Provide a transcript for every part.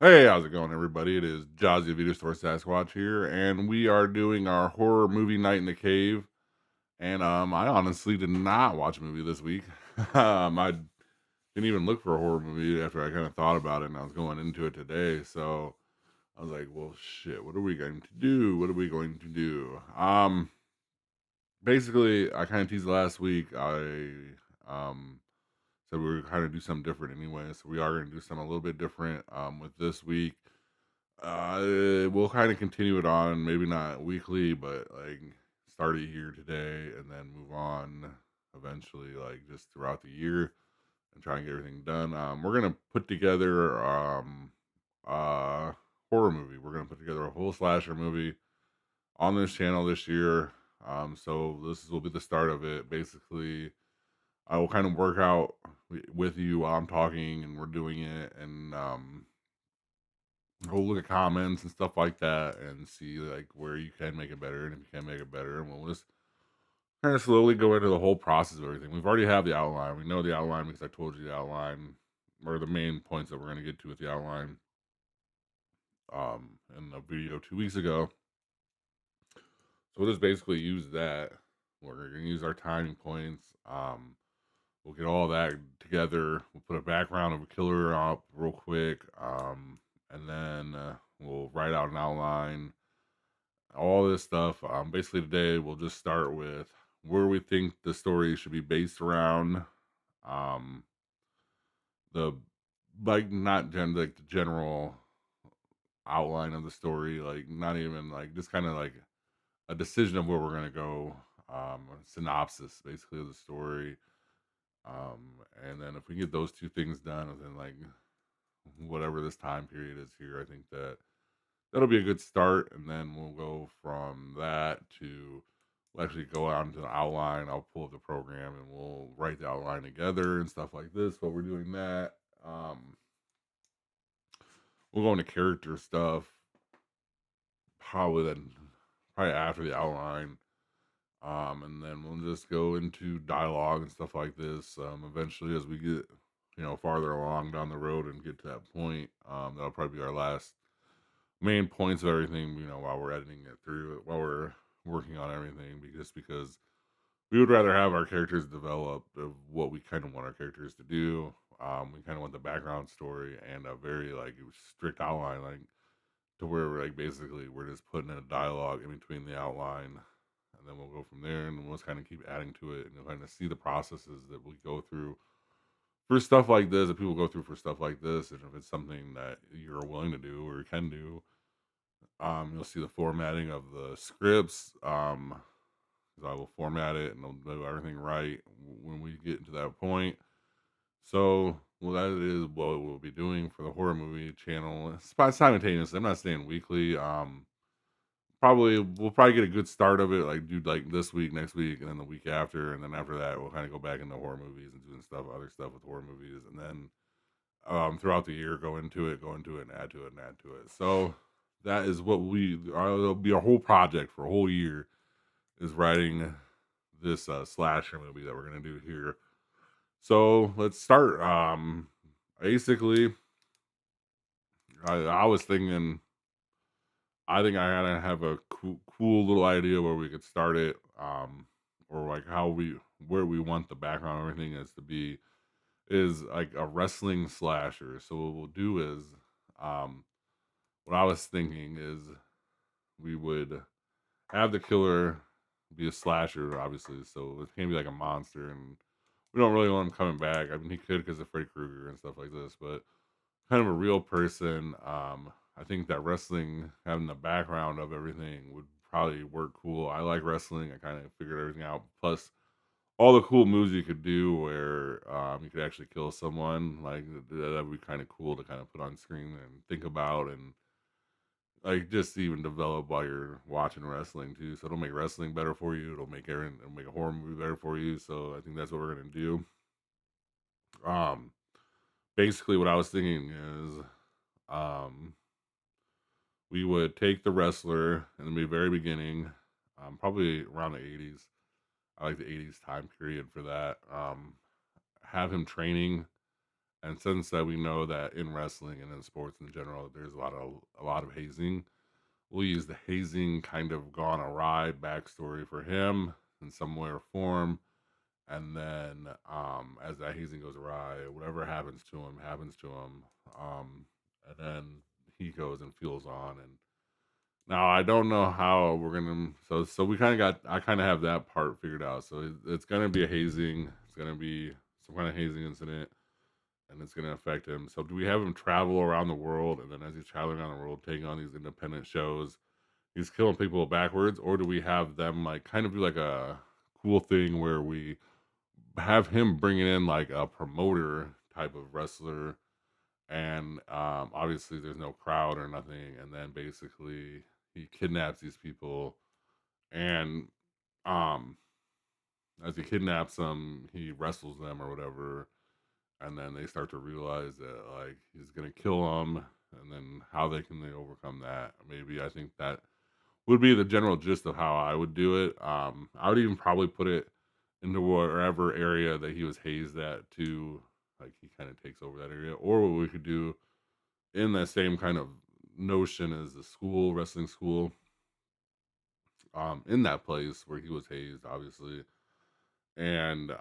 Hey, how's it going, everybody? It is Jazzy Video Store Sasquatch here, and we are doing our horror movie night in the cave. And I honestly did not watch a movie this week. I didn't even look for a horror movie after I kind of thought about it, and I was going into it today. So I was like, "Well, shit, what are we going to do? What are we going to do?" Basically, I kind of teased last week. I um said we were kind of do something different anyway, so we are going to do something a little bit different with this week. We'll kind of continue it on, maybe not weekly, but like start it here today and then move on eventually, like just throughout the year and try and get everything done. We're gonna put together a horror movie. We're gonna put together a whole slasher movie on this channel this year. So will be the start of it. Basically, I will kind of work out with you while I'm talking and we're doing it, and we'll look at comments and stuff like that and see like where you can make it better and if you can make it better, and we'll just kind of slowly go into the whole process of everything. We've already have the outline. We know the outline because I told you the outline or the main points that we're going to get to with the outline in the video 2 weeks ago. So we'll just basically use that. We're going to use our timing points. We'll get all that together. We'll put a background of a killer up real quick, and then we'll write out an outline, all this stuff. Basically, today we'll just start with where we think the story should be based around. Um, the like not like the general outline of the story, like not even like just kind of like a decision of where we're gonna go. A synopsis basically of the story. And then if we get those two things done within like whatever this time period is here, I think that'll be a good start, and then we'll go from that to we'll actually go out into the outline. I'll pull up the program and we'll write the outline together and stuff like this while we're doing that. We'll go into character stuff probably then probably after the outline. And then we'll just go into dialogue and stuff like this. Eventually as we get farther along down the road and get to that point, that'll probably be our last main points of everything, while we're editing it through, while we're working on everything, because we would rather have our characters develop of what we kind of want our characters to do. We kind of want the background story and a very like strict outline, like to where we're like basically we're just putting in a dialogue in between the outline, and then we'll go from there, and we'll just kind of keep adding to it, and you'll kind of see the processes that we go through for stuff like this, that people go through for stuff like this, and if it's something that you're willing to do or can do. You'll see the formatting of the scripts. 'Cause I will format it and I'll do everything right when we get to that point. So, well, that is what we'll be doing for the horror movie channel. Simultaneously. I'm not saying weekly. We'll probably get a good start of it, like do like this week, next week, and then the week after, and then after that, we'll kind of go back into horror movies and doing stuff, other stuff with horror movies, and then throughout the year, go into it, and add to it, and add to it. So that is what it'll be a whole project for a whole year is writing this slasher movie that we're gonna do here. So let's start. Basically, I was thinking, I think I gotta have a cool little idea where we could start it, or like where we want the background and everything is to be is like a wrestling slasher. So what we'll do is, um, what I was thinking is we would have the killer be a slasher, obviously, so it can't be like a monster, and we don't really want him coming back. I mean, he could because of Freddy Krueger and stuff like this, but kind of a real person. I think that wrestling, having the background of everything, would probably work cool. I like wrestling. I kind of figured everything out. Plus, all the cool moves you could do where you could actually kill someone, like that would be kind of cool to kind of put on screen and think about, and like just even develop while you're watching wrestling too. So it'll make wrestling better for you. It'll make a horror movie better for you. So I think that's what we're gonna do. Um, Basically, what I was thinking is, um, we would take the wrestler in the very beginning, probably around the '80s. I like the '80s time period for that. Have him training And since that we know that in wrestling and in sports in general, there's a lot of hazing, we'll use the hazing kind of gone awry backstory for him in some way or form. And then as that hazing goes awry, whatever happens to him happens to him. And then he goes and feels on. And now I don't know how we're gonna. So we kind of got. I kind of have that part figured out. So it's gonna be a hazing. It's gonna be some kind of hazing incident, and it's gonna affect him. So do we have him travel around the world, and then as he's traveling around the world, taking on these independent shows, he's killing people backwards, or do we have them like kind of do like a cool thing where we have him bringing in like a promoter type of wrestler, and obviously there's no crowd or nothing, and then basically he kidnaps these people, and um as he kidnaps them, he wrestles them or whatever, and then they start to realize that like he's gonna kill them, and then how they overcome that. Maybe I think that would be the general gist of how I would do it. I would even probably put it into wherever area that he was hazed at to, like he kind of takes over that area. Or what we could do in that same kind of notion as the school, wrestling school, in that place where he was hazed, obviously. And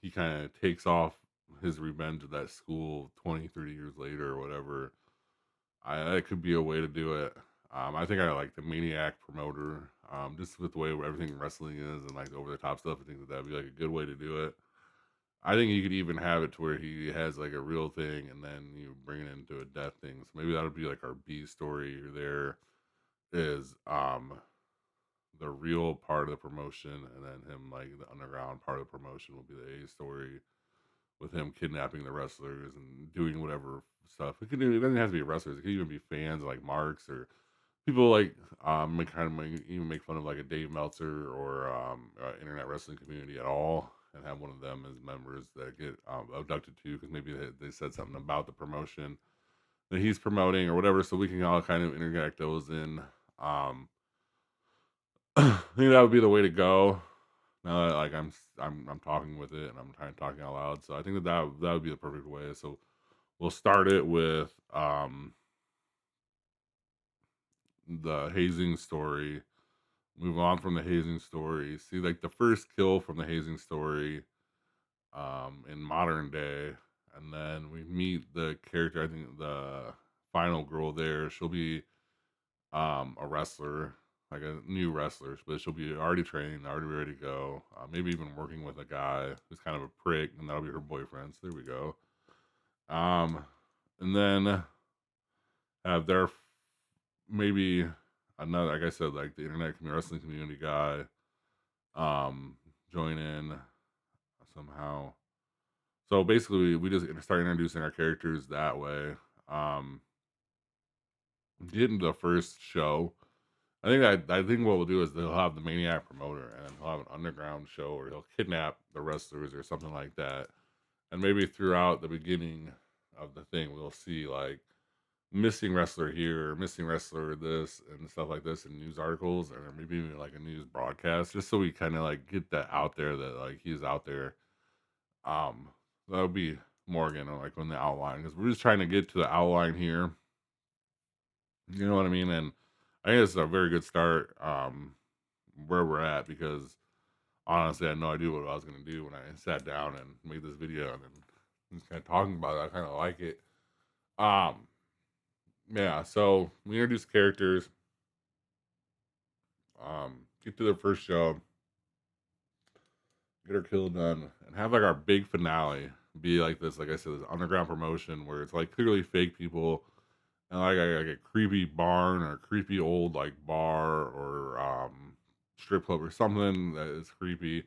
he kind of takes off his revenge at that school 20, 30 years later or whatever. That could be a way to do it. I think I like the maniac promoter, just with the way where everything wrestling is and like the over the top stuff. I think that that'd be like a good way to do it. I think you could even have it to where he has like a real thing, and then you bring it into a death thing. So maybe that'll be like our B story. There is the real part of the promotion, and then him like the underground part of the promotion will be the A story with him kidnapping the wrestlers and doing whatever stuff. It doesn't have to be wrestlers. It could even be fans like Marks or people like even make fun of like a Dave Meltzer or internet wrestling community at all, and have one of them as members that get abducted too, because maybe they said something about the promotion that he's promoting or whatever. So we can all kind of interject those in. I think that would be the way to go. Now that like I'm talking with it and I'm trying talking out loud, so I think that would be the perfect way. So we'll start it with the hazing story. Move on from the hazing story. See like the first kill from the hazing story in modern day, and then we meet the character. I think the final girl there. She'll be a wrestler, like a new wrestler, but she'll be already trained, already ready to go. Maybe even working with a guy who's kind of a prick, and that'll be her boyfriend. So there we go. Um, and then have their maybe another, like I said, like the wrestling community guy, um, join in somehow. So basically, we just start introducing our characters that way. Um, get into the first show. I think what we'll do is they'll have the maniac promoter, and he'll have an underground show, or he'll kidnap the wrestlers or something like that. And maybe throughout the beginning of the thing, we'll see like missing wrestler here, missing wrestler this, and stuff like this in news articles, or maybe even like a news broadcast, just so we kind of like get that out there that like he's out there. Um, that would be Morgan, or like on the outline, because we're just trying to get to the outline here. You know what I mean? And I think it's a very good start where we're at, because honestly, I had no idea what I was going to do when I sat down and made this video, and then just kind of talking about it. I kind of like it. Um, yeah. So we introduce characters, get to the first show, get our kill done, and have like our big finale be like this. Like I said, this underground promotion where it's like clearly fake people, and like a creepy barn or a creepy old like bar or strip club or something that is creepy.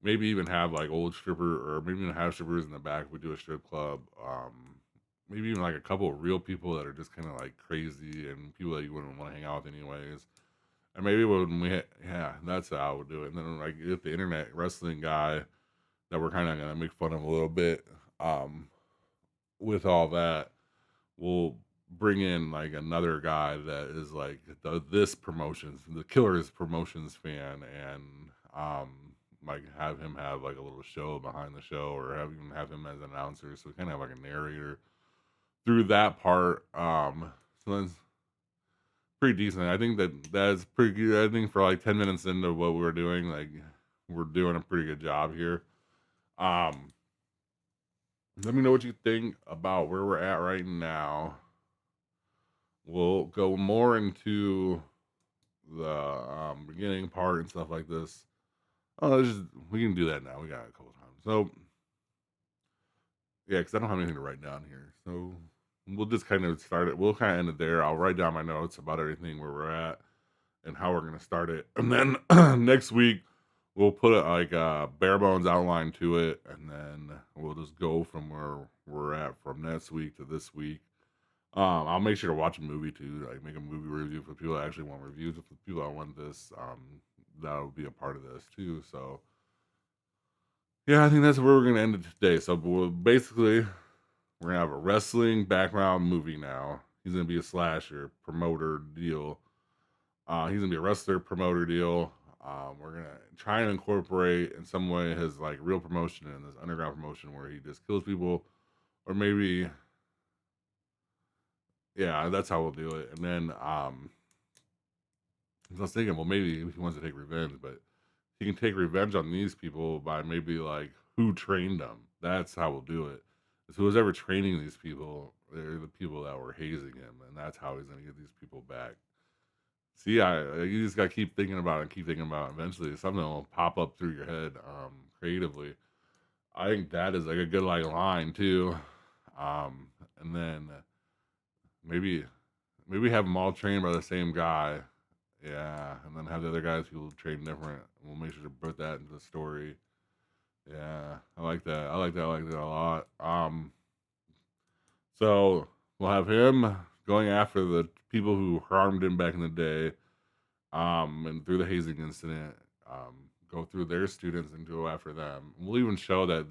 Maybe even have like old stripper, or maybe even have strippers in the back if we do a strip club. Maybe even like a couple of real people that are just kind of like crazy and people that you wouldn't want to hang out with anyways. And maybe when yeah, that's how I would do it. And then like get the internet wrestling guy that we're kind of gonna make fun of a little bit. Um, with all that, we'll bring in like another guy that is like the Killers promotions fan, and like have him have like a little show behind the show, or have him as an announcer, so we kind of have like a narrator through that part. So that's pretty decent. I think that's pretty good. I think for like 10 minutes into what we were doing, like we're doing a pretty good job here. Um, Let me know what you think about where we're at right now. We'll go more into the beginning part and stuff like this. Oh, we can do that now. We got a couple times. So yeah, because I don't have anything to write down here. So we'll just kind of start it. We'll kind of end it there. I'll write down my notes about everything where we're at and how we're gonna start it, and then next week we'll put it like a bare bones outline to it, and then we'll just go from where we're at from next week to this week. I'll make sure to watch a movie too, like make a movie review for people that actually want reviews. For people that want this, that'll be a part of this too. So yeah, I think that's where we're gonna end it today. So basically, we're gonna have a wrestling background movie now. He's gonna be a slasher promoter deal. He's gonna be a wrestler promoter deal. We're gonna try and incorporate in some way his like real promotion and this underground promotion where he just kills people, or maybe yeah, that's how we'll do it. And then I was thinking, well, maybe he wants to take revenge, but he can take revenge on these people by maybe like who trained them. That's how we'll do it. So who's ever training these people, they're the people that were hazing him, and that's how he's gonna get these people back. See, you just gotta keep thinking about it and keep thinking about it. Eventually, something will pop up through your head creatively. I think that is like a good like line too. And then maybe maybe have them all trained by the same guy. Yeah, and then have the other guys who train different. We'll make sure to put that into the story. Yeah, I like that. I like that. I like that a lot. So we'll have him going after the people who harmed him back in the day, and through the hazing incident, go through their students and go after them. We'll even show that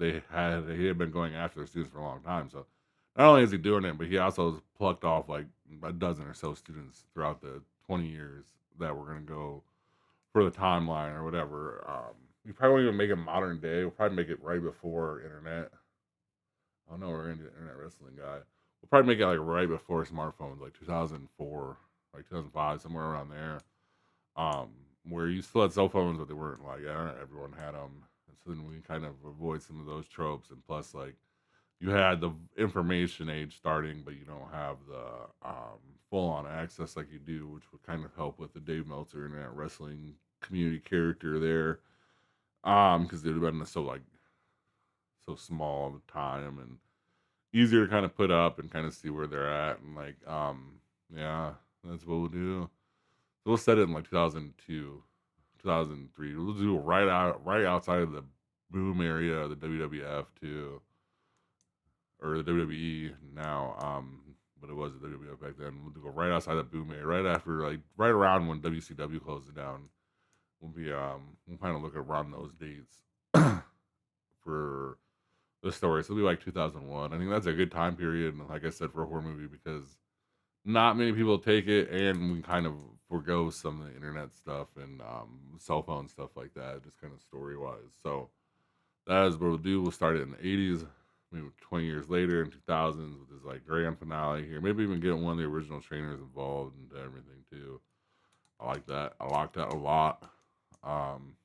he had been going after their students for a long time. So not only is he doing it, but he also has plucked off like a dozen or so students throughout the 20 years that we're gonna go for the timeline or whatever. We probably won't even make it modern day. We'll probably make it right before internet. Oh no, we're gonna do the internet wrestling guy. We'll probably make it like right before smartphones, like 2004, like 2005, somewhere around there. Um, where you still had cell phones, but they weren't like everyone had them. And so then we kind of avoid some of those tropes. And plus, like you had the information age starting, but you don't have the full on access like you do, which would kind of help with the Dave Meltzer internet wrestling community character there. Because it would have been so small of a time and easier to kind of put up and kind of see where they're at and like yeah, that's what we'll do. So we'll set it in like 2002, 2003. We'll do it right outside of the boom area of the WWF too, or the WWE now. But it was the WWF back then. We'll go right outside the boom area, right after like right around when WCW closes down. We'll kind of look around those dates for the story. So it'll be like 2001. I think that's a good time period, like I said, for a horror movie because not many people take it, and we kind of forego some of the internet stuff and cell phone stuff like that, just kind of story wise. So that is what we'll do. We'll start it in the 80s, maybe 20 years later in 2000s with this like grand finale here. Maybe even get one of the original trainers involved and everything too. I like that. I like that a lot. Um,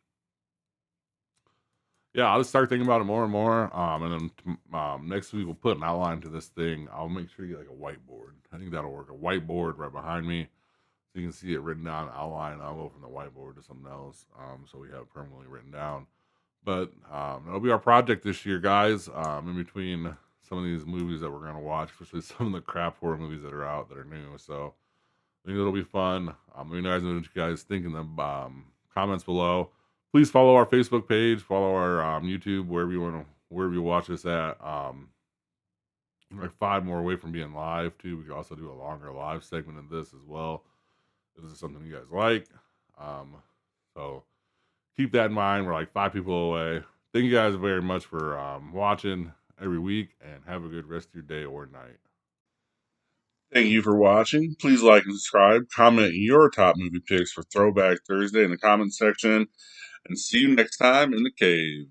yeah, I'll just start thinking about it more and more. And then next week we'll put an outline to this thing. I'll make sure to get like a whiteboard. I think that'll work. A whiteboard right behind me, so you can see it written down, outline. I'll go from the whiteboard to something else, so we have it permanently written down. But it'll be our project this year, guys. In between some of these movies that we're gonna watch, especially some of the crap horror movies that are out that are new. So I think it'll be fun. Let me know what you guys think in the comments below. Please follow our Facebook page, follow our YouTube, wherever you watch us at. Like 5 more away from being live too. We could also do a longer live segment of this as well. If this is something you guys like. Um, so keep that in mind. We're like 5 people away. Thank you guys very much for watching every week, and have a good rest of your day or night. Thank you for watching. Please like and subscribe. Comment your top movie picks for Throwback Thursday in the comment section. and see you next time in the cave.